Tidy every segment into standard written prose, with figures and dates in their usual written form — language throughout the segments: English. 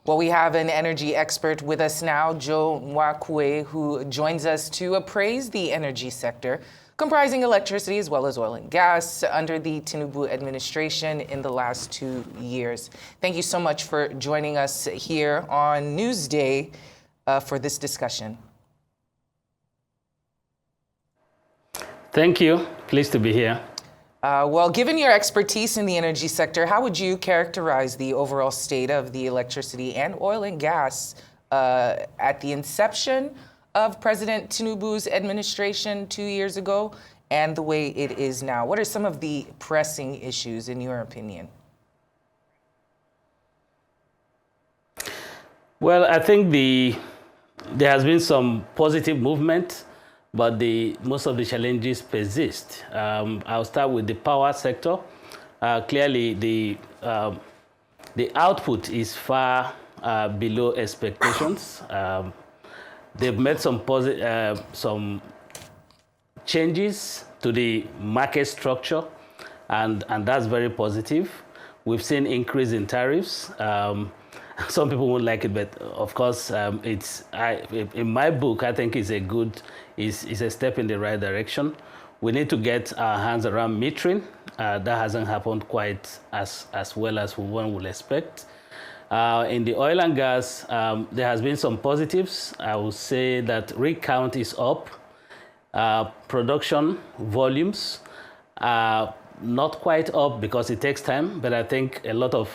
Well, we have an energy expert with us now, Joe Nwakwue, who joins us to appraise the energy sector, comprising electricity as well as oil and gas, under the Tinubu administration in the last 2 years. Thank you so much for joining us here on Newsday for this discussion. Thank you. Pleased to be here. Well, given your expertise in the energy sector, how would you characterize the overall state of the electricity and oil and gas at the inception of President Tinubu's administration 2 years ago and the way it is now? What are some of the pressing issues, in your opinion? Well, I think there has been some positive movement, but most of the challenges persist. I'll start with the power sector. Clearly, the output is far below expectations. They've made some changes to the market structure, and that's very positive. We've seen increase in tariffs. Some people won't like it, but of course, in my book, I think it's a step in the right direction. We need to get our hands around metering. That hasn't happened quite as well as one would expect. In the oil and gas, there has been some positives. I would say that rig count is up. Production volumes are not quite up because it takes time, but I think a lot of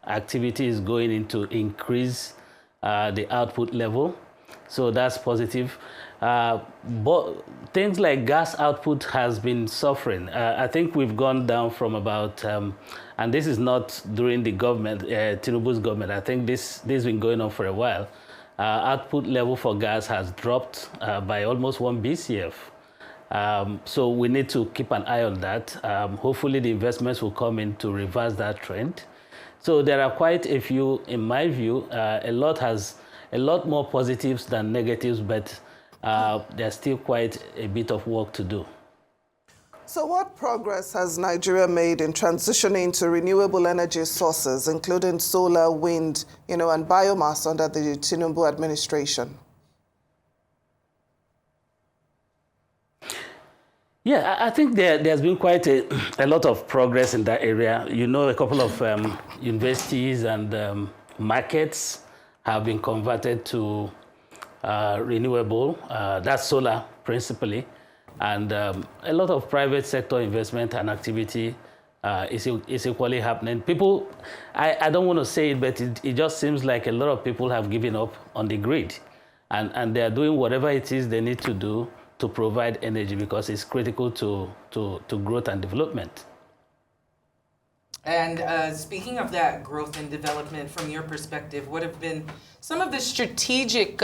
activity is going into increase the output level. So that's positive. But things like gas output has been suffering. I think we've gone down from about, and this is not during the government, Tinubu's government. I think this has been going on for a while. Output level for gas has dropped by almost 1 BCF. So we need to keep an eye on that. Hopefully the investments will come in to reverse that trend. So there are quite a few, in my view, a lot more positives than negatives, but there's still quite a bit of work to do. So what progress has Nigeria made in transitioning to renewable energy sources, including solar, wind, and biomass under the Tinubu administration? Yeah, I think there's been quite a lot of progress in that area. A couple of universities and markets have been converted to renewable. That's solar principally. And a lot of private sector investment and activity is equally happening. People, I don't want to say it, but it just seems like a lot of people have given up on the grid. And they're doing whatever it is they need to do to provide energy because it's critical to growth and development. And speaking of that growth and development, from your perspective, what have been some of the strategic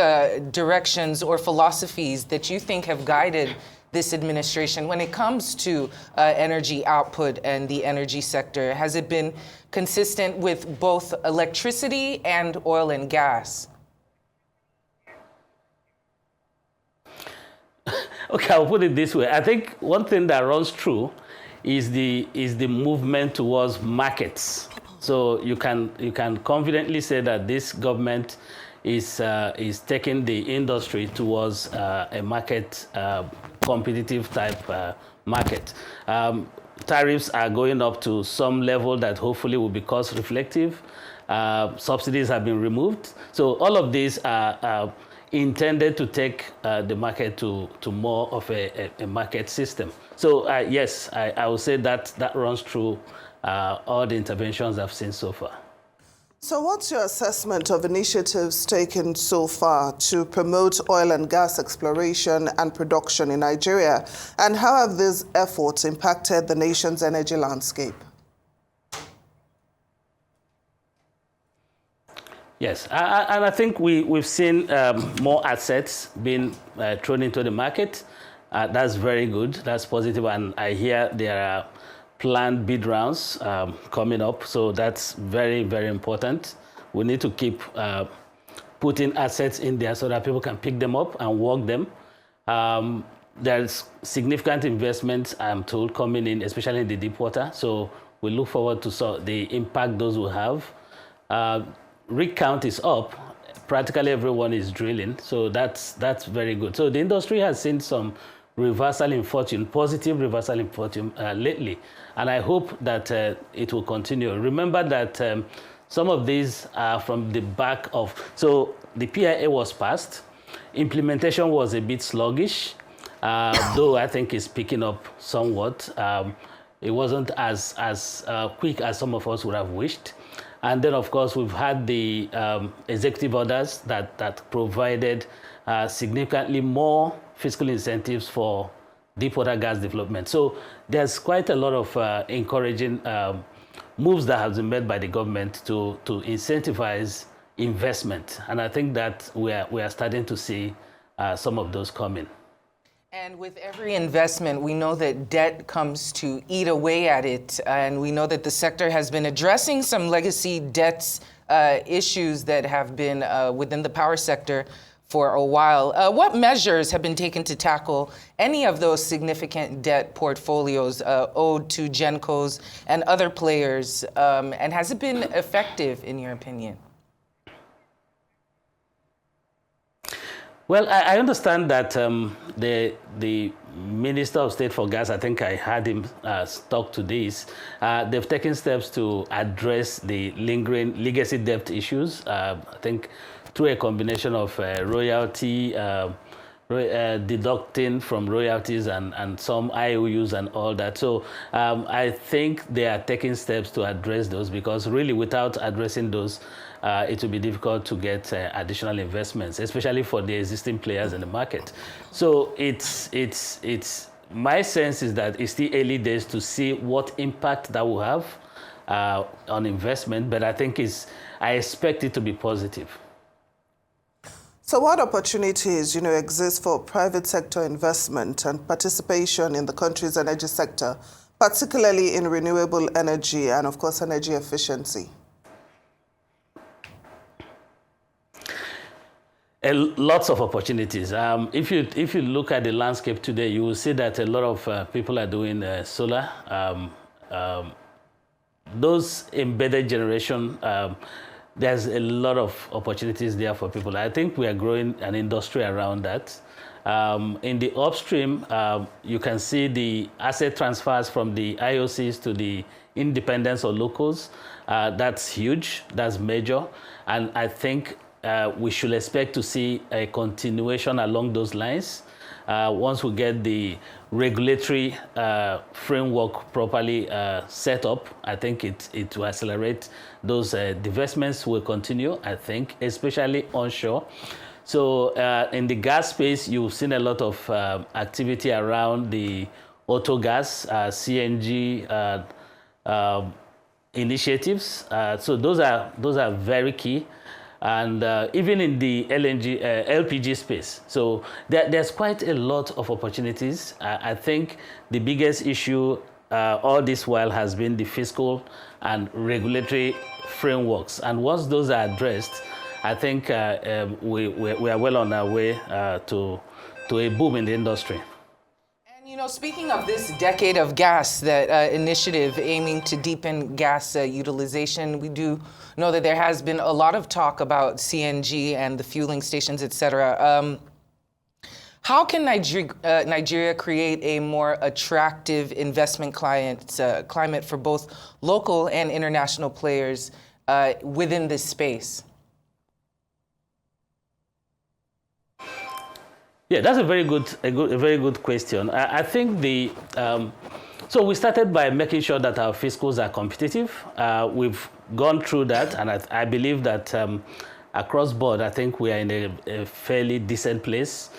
directions or philosophies that you think have guided this administration when it comes to energy output and the energy sector? Has it been consistent with both electricity and oil and gas? Okay, I'll put it this way. I think one thing that runs true is the movement towards markets. So you can confidently say that this government is taking the industry towards a market competitive type market. Tariffs are going up to some level that hopefully will be cost reflective. Subsidies have been removed. So all of these are intended to take the market to more of a market system. So yes, I would say that runs through all the interventions I've seen so far. So what's your assessment of initiatives taken so far to promote oil and gas exploration and production in Nigeria? And how have these efforts impacted the nation's energy landscape? Yes, and I think we've seen more assets being thrown into the market. That's very good. That's positive. And I hear there are planned bid rounds coming up. So that's very, very important. We need to keep putting assets in there so that people can pick them up and work them. There's significant investments, I'm told, coming in, especially in the deep water. So we look forward to the impact those will have. rig count is up, practically everyone is drilling, so that's very good. So the industry has seen some reversal in fortune, positive reversal in fortune lately, and I hope that it will continue. Remember that some of these are from the back of, so the PIA was passed, implementation was a bit sluggish, though I think it's picking up somewhat. It wasn't as quick as some of us would have wished. And then, of course, we've had the executive orders that provided significantly more fiscal incentives for deepwater gas development. So there's quite a lot of encouraging moves that have been made by the government to incentivize investment. And I think that we are starting to see some of those coming. And with every investment, we know that debt comes to eat away at it. And we know that the sector has been addressing some legacy debts issues that have been within the power sector for a while. What measures have been taken to tackle any of those significant debt portfolios owed to GenCos and other players? And has it been effective, in your opinion? Well, I understand that the Minister of State for Gas, I think I had him talk to this, they've taken steps to address the lingering legacy debt issues, I think through a combination of royalty, deducting from royalties and some IOUs and all that. So I think they are taking steps to address those, because really without addressing those, it will be difficult to get additional investments, especially for the existing players in the market. So it's my sense is that it's still early days to see what impact that will have on investment, but I think I expect it to be positive. So what opportunities, exist for private sector investment and participation in the country's energy sector, particularly in renewable energy and, of course, energy efficiency? Lots of opportunities. If you look at the landscape today, you will see that a lot of people are doing solar. Those embedded generation, there's a lot of opportunities there for people. I think we are growing an industry around that. In the upstream, you can see the asset transfers from the IOCs to the independents or locals. That's huge, that's major. And I think we should expect to see a continuation along those lines. Once we get the regulatory framework properly set up, I think it will accelerate those divestments will continue, I think, especially onshore. So in the gas space, you've seen a lot of activity around the auto gas, CNG initiatives. So those are very key. And even in the LPG space. So there's quite a lot of opportunities. I think the biggest issue all this while has been the fiscal and regulatory frameworks. And once those are addressed, I think we are well on our way to a boom in the industry. And speaking of this decade of gas, that initiative aiming to deepen gas utilization, we do know that there has been a lot of talk about CNG and the fueling stations, et cetera. How can Nigeria create a more attractive investment climate for both local and international players within this space? Yeah, that's a very good question. I think so we started by making sure that our fiscals are competitive. We've gone through that, and I believe that across board, I think we are in a fairly decent place.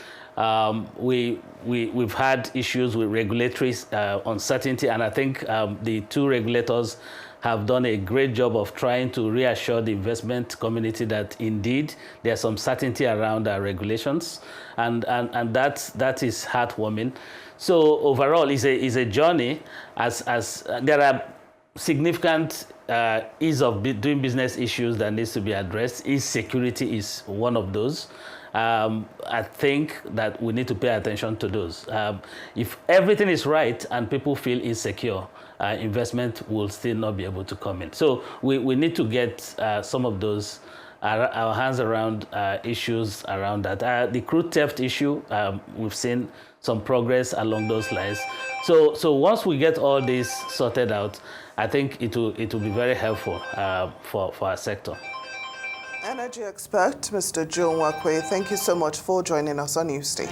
We've had issues with regulatory uncertainty, and I think the two regulators have done a great job of trying to reassure the investment community that indeed there's some certainty around our regulations, and that is heartwarming. So overall, it's a journey. As there are significant ease of doing business issues that needs to be addressed. Security is one of those. I think that we need to pay attention to those. If everything is right and people feel insecure, investment will still not be able to come in. So we need to get some of those our hands around issues around that. The crude theft issue, we've seen some progress along those lines. So once we get all this sorted out, I think it will be very helpful for our sector. Energy expert, Mr. Nwakwue, thank you so much for joining us on Newsday.